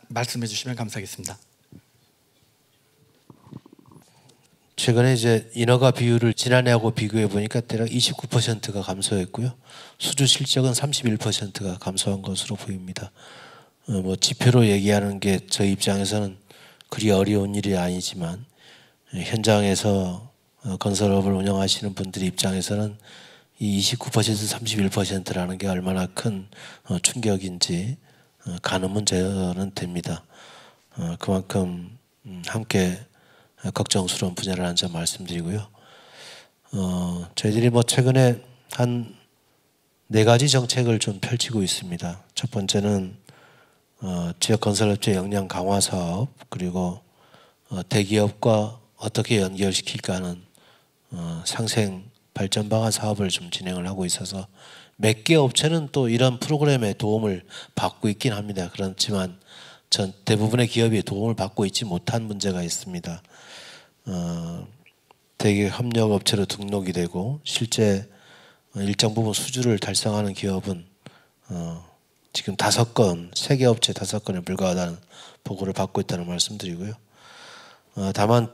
말씀해 주시면 감사하겠습니다. 최근에 이제 인허가 비율을 지난해하고 비교해 보니까 대략 29%가 감소했고요. 수주 실적은 31%가 감소한 것으로 보입니다. 뭐 지표로 얘기하는 게 저희 입장에서는 그리 어려운 일이 아니지만 현장에서 건설업을 운영하시는 분들 입장에서는 이 29% 31%라는 게 얼마나 큰 충격인지 가늠은 문제는 됩니다. 그만큼 함께 걱정스러운 분야라는 점 말씀드리고요. 저희들이 뭐 최근에 한 4가지 정책을 좀 펼치고 있습니다. 첫 번째는 지역 건설업체 역량 강화 사업, 그리고 대기업과 어떻게 연결시킬까 하는 상생 발전 방안 사업을 좀 진행을 하고 있어서 몇 개 업체는 또 이런 프로그램에 도움을 받고 있긴 합니다. 그렇지만 전 대부분의 기업이 도움을 받고 있지 못한 문제가 있습니다. 대기업 협력 업체로 등록이 되고 실제 일정 부분 수주를 달성하는 기업은 지금 5건, 3개 업체 5건에 불과하다는 보고를 받고 있다는 말씀드리고요. 다만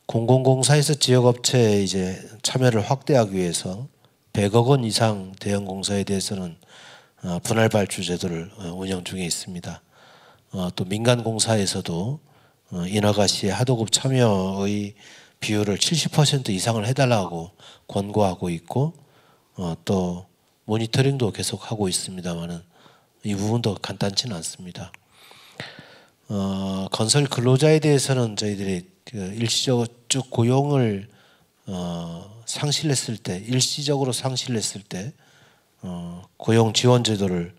공공공사에서 지역업체에 이제 참여를 확대하기 위해서 100억 원 이상 대형 공사에 대해서는 분할 발주 제도를 운영 중에 있습니다. 또 민간 공사에서도 인허가 시에 하도급 참여의 비율을 70% 이상을 해달라고 권고하고 있고 또 모니터링도 계속 하고 있습니다만은 이 부분도 간단치는 않습니다. 건설 근로자에 대해서는 저희들이 일시적으로 쭉 고용을 상실했을 때, 일시적으로 상실했을 때 고용 지원 제도를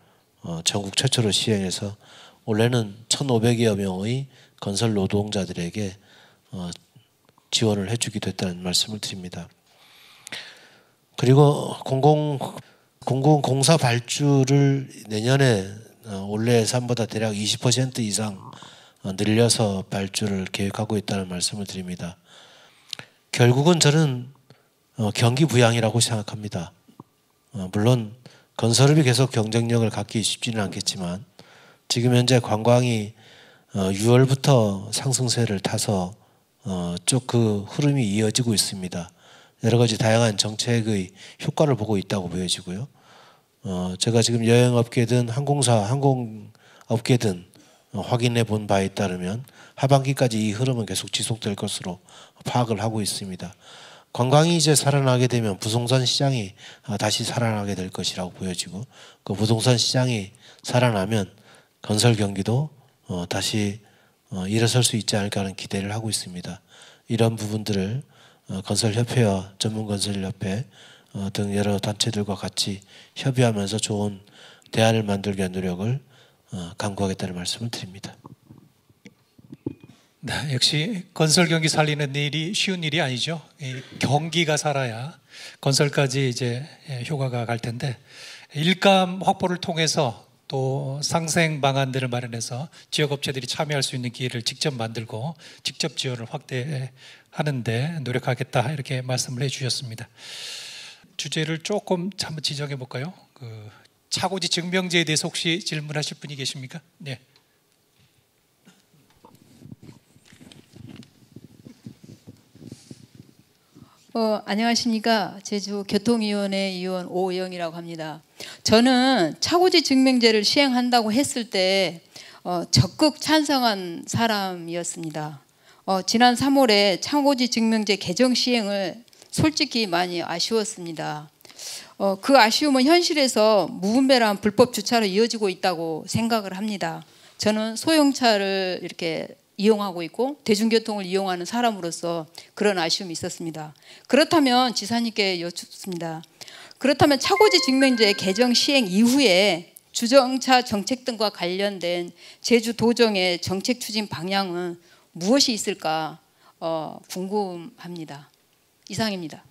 전국 최초로 시행해서 올해는 1,500여 명의 건설 노동자들에게 지원을 해주기도 했다는 말씀을 드립니다. 그리고 공공공사 발주를 내년에 올해 예산보다 대략 20% 이상 늘려서 발주를 계획하고 있다는 말씀을 드립니다. 결국은 저는 경기 부양이라고 생각합니다. 물론 건설업이 계속 경쟁력을 갖기 쉽지는 않겠지만 지금 현재 관광이 6월부터 상승세를 타서 쭉 그 흐름이 이어지고 있습니다. 여러 가지 다양한 정책의 효과를 보고 있다고 보여지고요. 제가 지금 여행업계든 항공업계든 확인해 본 바에 따르면 하반기까지 이 흐름은 계속 지속될 것으로 파악을 하고 있습니다. 관광이 이제 살아나게 되면 부동산 시장이 다시 살아나게 될 것이라고 보여지고 그 부동산 시장이 살아나면 건설 경기도 다시 일어설 수 있지 않을까 하는 기대를 하고 있습니다. 이런 부분들을 건설협회와 전문건설협회 등 여러 단체들과 같이 협의하면서 좋은 대안을 만들기 위한 노력을 강구하겠다는 말씀을 드립니다. 네, 역시 건설 경기 살리는 일이 쉬운 일이 아니죠. 이 경기가 살아야 건설까지 이제 효과가 갈 텐데 일감 확보를 통해서 또 상생 방안들을 마련해서 지역 업체들이 참여할 수 있는 기회를 직접 만들고 직접 지원을 확대하는데 노력하겠다 이렇게 말씀을 해주셨습니다. 주제를 조금 한번 지정해 볼까요? 그 차고지 증명제에 대해서 혹시 질문하실 분이 계십니까? 네. 안녕하십니까. 제주교통위원회 위원 오영이라고 합니다. 저는 차고지 증명제를 시행한다고 했을 때 적극 찬성한 사람이었습니다. 지난 3월에 차고지 증명제 개정 시행을 솔직히 많이 아쉬웠습니다. 그 아쉬움은 현실에서 무분별한 불법 주차로 이어지고 있다고 생각을 합니다. 저는 소형차를 이렇게 이용하고 있고 대중교통을 이용하는 사람으로서 그런 아쉬움이 있었습니다. 그렇다면 지사님께 여쭙습니다. 그렇다면 차고지 증명제 개정 시행 이후에 주정차 정책 등과 관련된 제주도정의 정책 추진 방향은 무엇이 있을까 궁금합니다. 이상입니다.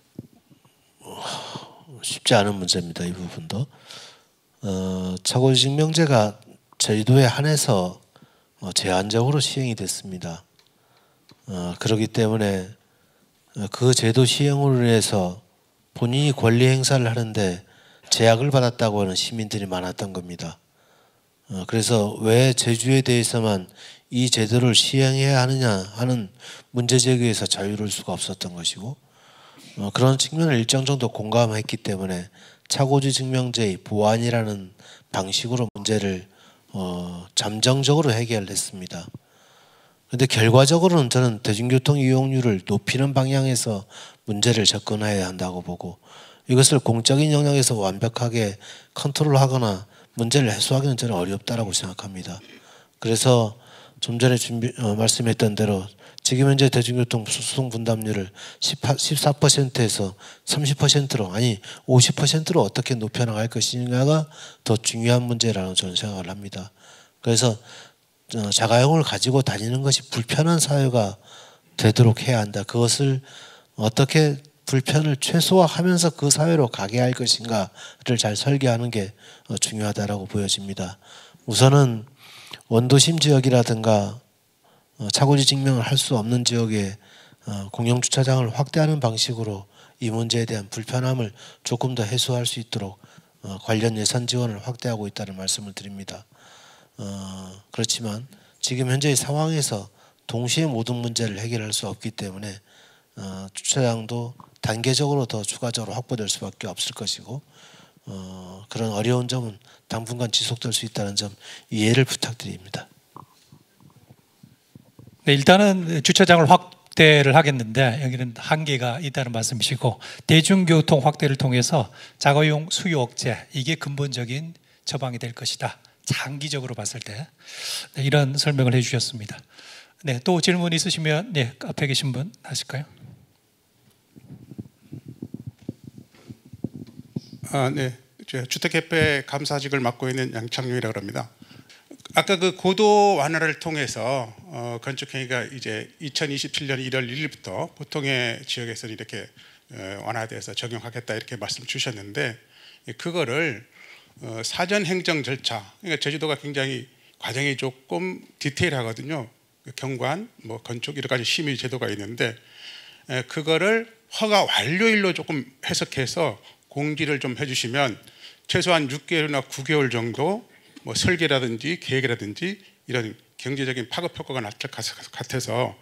쉽지 않은 문제입니다. 이 부분도 차고지 증명제가 제주도에 한해서 제한적으로 시행이 됐습니다. 그렇기 때문에 그 제도 시행으로 인해서 본인이 권리 행사를 하는데 제약을 받았다고 하는 시민들이 많았던 겁니다. 그래서 왜 제주에 대해서만 이 제도를 시행해야 하느냐 하는 문제 제기에서 자유로울 수가 없었던 것이고 그런 측면을 일정 정도 공감했기 때문에 차고지 증명제의 보완이라는 방식으로 문제를 잠정적으로 해결했습니다. 그런데 결과적으로는 저는 대중교통 이용률을 높이는 방향에서 문제를 접근해야 한다고 보고 이것을 공적인 영역에서 완벽하게 컨트롤하거나 문제를 해소하기는 저는 어렵다라고 생각합니다. 그래서 좀 전에 말씀했던 대로 지금 현재 대중교통 수송 분담률을 14%에서 30%로 아니 50%로 어떻게 높여나갈 것이냐가 더 중요한 문제라고 저는 생각을 합니다. 그래서 자가용을 가지고 다니는 것이 불편한 사회가 되도록 해야 한다. 그것을 어떻게 불편을 최소화하면서 그 사회로 가게 할 것인가를 잘 설계하는 게 중요하다라고 보여집니다. 우선은 원도심 지역이라든가 차고지 증명을 할 수 없는 지역에 공영주차장을 확대하는 방식으로 이 문제에 대한 불편함을 조금 더 해소할 수 있도록 관련 예산 지원을 확대하고 있다는 말씀을 드립니다. 그렇지만 지금 현재의 상황에서 동시에 모든 문제를 해결할 수 없기 때문에 주차장도 단계적으로 더 추가적으로 확보될 수밖에 없을 것이고 그런 어려운 점은 당분간 지속될 수 있다는 점 이해를 부탁드립니다. 네, 일단은 주차장을 확대를 하겠는데 여기는 한계가 있다는 말씀이시고 대중교통 확대를 통해서 자가용 수요 억제 이게 근본적인 처방이 될 것이다. 장기적으로 봤을 때 네, 이런 설명을 해주셨습니다. 네, 또 질문 있으시면 네, 앞에 계신 분 하실까요? 네, 주택협회 감사직을 맡고 있는 양창용이라고 합니다. 아까 그 고도 완화를 통해서 건축행위가 이제 2027년 1월 1일부터 보통의 지역에서는 이렇게 완화돼서 적용하겠다 이렇게 말씀 주셨는데 그거를 사전 행정 절차, 그러니까 제주도가 굉장히 과정이 조금 디테일하거든요. 경관, 뭐 건축 여러 가지 심의 제도가 있는데 그거를 허가 완료일로 조금 해석해서 공지를 좀 해주시면 최소한 6개월이나 9개월 정도 뭐 설계라든지 계획이라든지 이런 경제적인 파급 효과가 나타날 것 같아서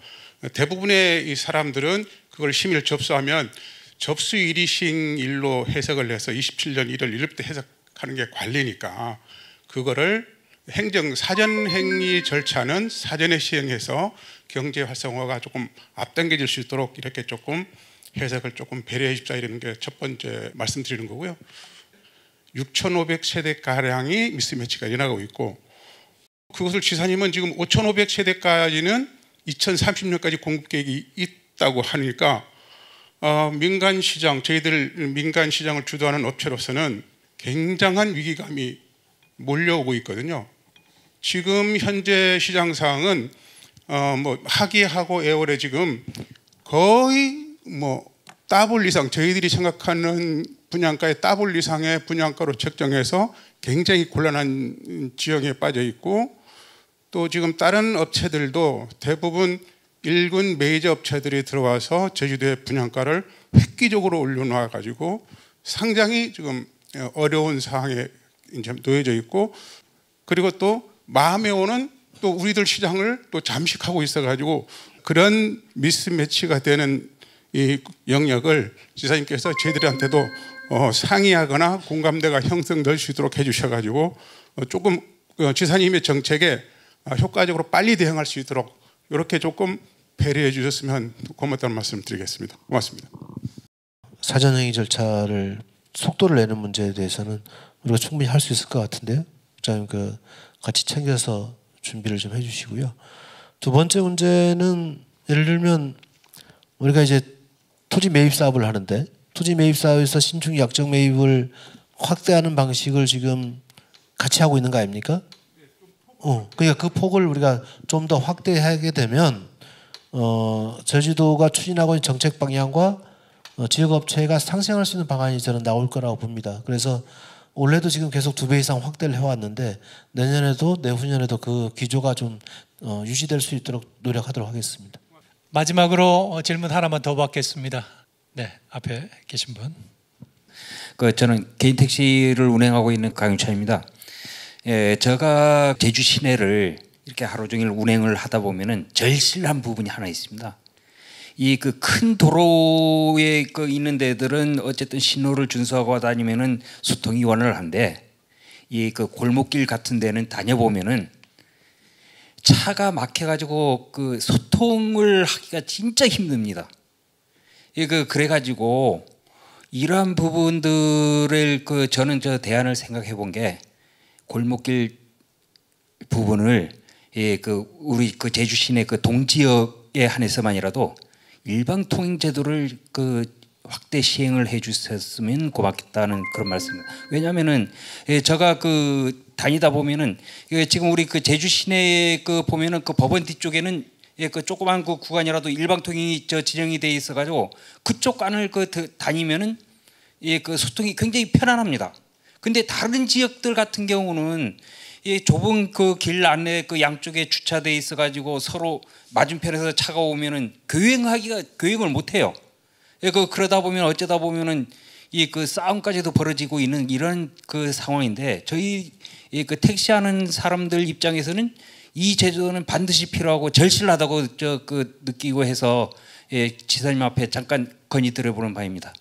대부분의 이 사람들은 그걸 심의를 접수하면 접수일이 시행일로 해석을 해서 27년 1월 1일부터 해석하는 게 관리니까 그거를 행정 사전 행위 절차는 사전에 시행해서 경제 활성화가 조금 앞당겨질 수 있도록 이렇게 조금 해석을 조금 배려해 줍자 이러는 게 첫 번째 말씀드리는 거고요. 6,500세대 가량이 미스매치가 일어나고 있고 그것을 지사님은 지금 5,500세대까지는 2030년까지 공급 계획이 있다고 하니까 민간 시장 저희들 민간 시장을 주도하는 업체로서는 굉장한 위기감이 몰려오고 있거든요. 지금 현재 시장 상황은 뭐 하기하고 애월에 지금 거의 뭐 더블 이상 저희들이 생각하는 분양가의 더블 이상의 분양가로 책정해서 굉장히 곤란한 지형에 빠져 있고 또 지금 다른 업체들도 대부분 일군 메이저 업체들이 들어와서 제주도의 분양가를 획기적으로 올려놓아 가지고 상당히 지금 어려운 상황에 이제 놓여져 있고 그리고 또 마음에 오는 또 우리들 시장을 또 잠식하고 있어 가지고 그런 미스매치가 되는 이 영역을 지사님께서 저희들한테도 상의하거나 공감대가 형성될 수 있도록 해주셔가지고 조금 지사님의 정책에 효과적으로 빨리 대응할 수 있도록 이렇게 조금 배려해 주셨으면 고맙다는 말씀 드리겠습니다. 고맙습니다. 사전행위 절차를 속도를 내는 문제에 대해서는 우리가 충분히 할 수 있을 것 같은데요. 좀 같이 챙겨서 준비를 좀 해주시고요. 두 번째 문제는 예를 들면 우리가 이제 토지 매입 사업을 하는데 토지 매입 사업에서 신축 약정 매입을 확대하는 방식을 지금 같이 하고 있는 거 아닙니까? 그러니까 그 폭을 우리가 좀 더 확대하게 되면 제주도가 추진하고 있는 정책 방향과 지역 업체가 상생할 수 있는 방안이 저는 나올 거라고 봅니다. 그래서 올해도 지금 계속 2배 이상 확대를 해왔는데 내년에도 내후년에도 그 기조가 좀 유지될 수 있도록 노력하도록 하겠습니다. 마지막으로 질문 하나만 더 받겠습니다. 네, 앞에 계신 분. 저는 개인 택시를 운행하고 있는 강윤찬입니다. 제가 제주 시내를 이렇게 하루 종일 운행을 하다 보면은 절실한 부분이 하나 있습니다. 이 그 큰 도로에 있는 데들은 어쨌든 신호를 준수하고 다니면은 소통이 원활한데 이 그 골목길 같은 데는 다녀보면은 차가 막혀가지고 그 소통을 하기가 진짜 힘듭니다. 그래가지고 이러한 부분들을 저는 대안을 생각해 본 게 골목길 부분을 우리 제주 시내 동지역에 한해서만이라도 일방 통행 제도를 확대 시행을 해주셨으면 고맙겠다는 그런 말씀입니다. 왜냐하면은 제가 다니다 보면은 지금 우리 제주 시내에 보면은 법원 뒤쪽에는 조그만 구간이라도 일방 통행이 지정이 돼 있어가지고 그쪽 안을 다니면은 소통이 굉장히 편안합니다. 근데 다른 지역들 같은 경우는 좁은 길 안에 양쪽에 주차돼 있어가지고 서로 맞은편에서 차가 오면은 교행을 못해요. 그러다 보면 어쩌다 보면은 싸움까지도 벌어지고 있는 이런 상황인데 저희 택시하는 사람들 입장에서는 이 제도는 반드시 필요하고 절실하다고 느끼고 해서 지사님 앞에 잠깐 건의드려보는 바입니다.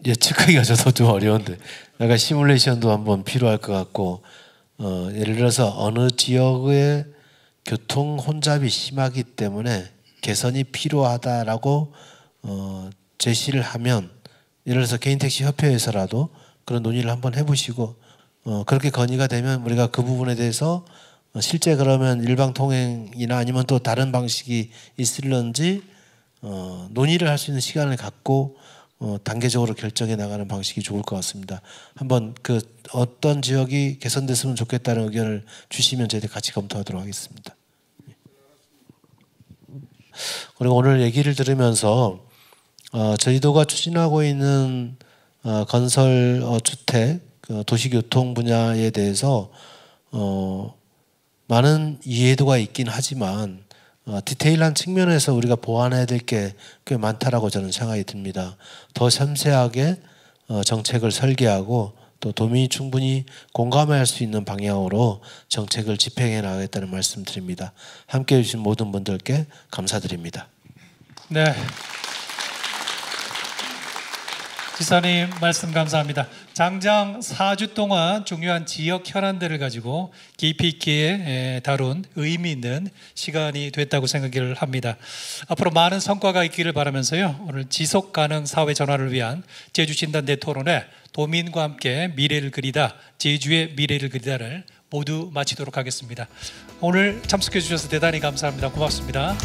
예측하기가 저도 좀 어려운데 약간 시뮬레이션도 한번 필요할 것 같고 예를 들어서 어느 지역의 교통 혼잡이 심하기 때문에 개선이 필요하다라고 제시를 하면 예를 들어서 개인택시 협회에서라도 그런 논의를 한번 해보시고 그렇게 건의가 되면 우리가 그 부분에 대해서 실제 그러면 일방통행이나 아니면 또 다른 방식이 있을런지 논의를 할 수 있는 시간을 갖고 단계적으로 결정해 나가는 방식이 좋을 것 같습니다. 한번 그 어떤 지역이 개선됐으면 좋겠다는 의견을 주시면 저희들 같이 검토하도록 하겠습니다. 그리고 오늘 얘기를 들으면서 저희도가 추진하고 있는 건설 주택 도시교통 분야에 대해서 많은 이해도가 있긴 하지만 디테일한 측면에서 우리가 보완해야 될 게 꽤 많다라고 저는 생각이 듭니다. 더 섬세하게 정책을 설계하고 또 도민이 충분히 공감할 수 있는 방향으로 정책을 집행해 나가겠다는 말씀드립니다. 함께해 주신 모든 분들께 감사드립니다. 네. 지사님 말씀 감사합니다. 장장 4주 동안 중요한 지역 현안들을 가지고 깊이 있게 다룬 의미 있는 시간이 됐다고 생각을 합니다. 앞으로 많은 성과가 있기를 바라면서요. 오늘 지속가능 사회 전환을 위한 제주진단대 토론회 도민과 함께 미래를 그리다, 제주의 미래를 그리다를 모두 마치도록 하겠습니다. 오늘 참석해 주셔서 대단히 감사합니다. 고맙습니다.